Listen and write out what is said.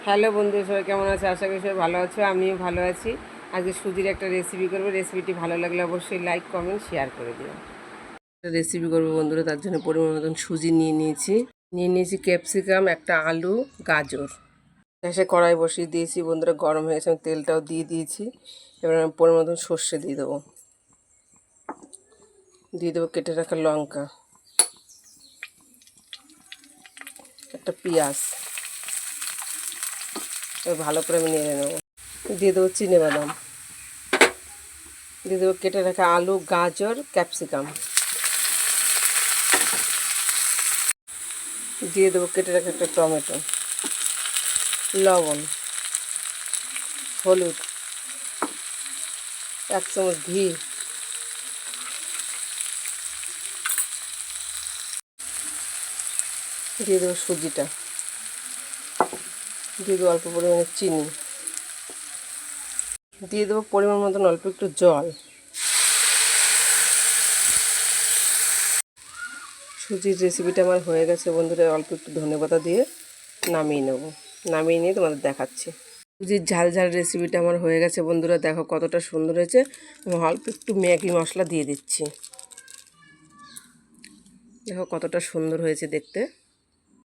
Hello বন্ধু, সবাই কেমন আছে? আশা করি সবাই ভালো আছো, আমিও ভালো আছি। আজকে সুজির একটা রেসিপি করবো। রেসিপিটি ভালো লাগলে অবশ্যই লাইক কমেন্ট শেয়ার করে দিও। একটা রেসিপি করবো বন্ধুরা, তার জন্য পরিমাণ মতন সুজি নিয়ে নিয়েছি ক্যাপসিকাম, একটা আলু, গাজর। গ্যাসে কড়াই বসিয়ে দিয়েছি বন্ধুরা, গরম হয়ে গেছে, আমি তেলটাও দিয়ে দিয়েছি। এবার আমি পরিমাণ মতন সর্ষে দিয়ে দেবো কেটে রাখা লঙ্কা, একটা পেঁয়াজ। এবার ভালো করে আমি নেড়ে নেবো। দিয়ে দেবো চিনেবাদাম, দিয়ে দেবো কেটে রাখা আলু, গাজর, ক্যাপসিকাম। দিয়ে দেবো কেটে রাখা একটা টমেটো, লবণ, হলুদ, 1 চামচ ঘি, দিয়ে দেবো সুজিটা, দিয়ে দেবো অল্প পরিমাণে চিনি, দিয়ে দেবো পরিমাণ মতন অল্প একটু জল। সুজির রেসিপিটা আমার হয়ে গেছে বন্ধুরা, অল্প একটু ধনেপাতা দিয়ে নামিয়ে নেব। নামিয়ে নিয়ে তোমাদের দেখাচ্ছি। সুজির ঝাল ঝাল রেসিপিটা আমার হয়ে গেছে বন্ধুরা, দেখো কতটা সুন্দর হয়েছে। আমি অল্প একটু ম্যাগি মশলা দিয়ে দিচ্ছি, দেখো কতটা সুন্দর হয়েছে দেখতে।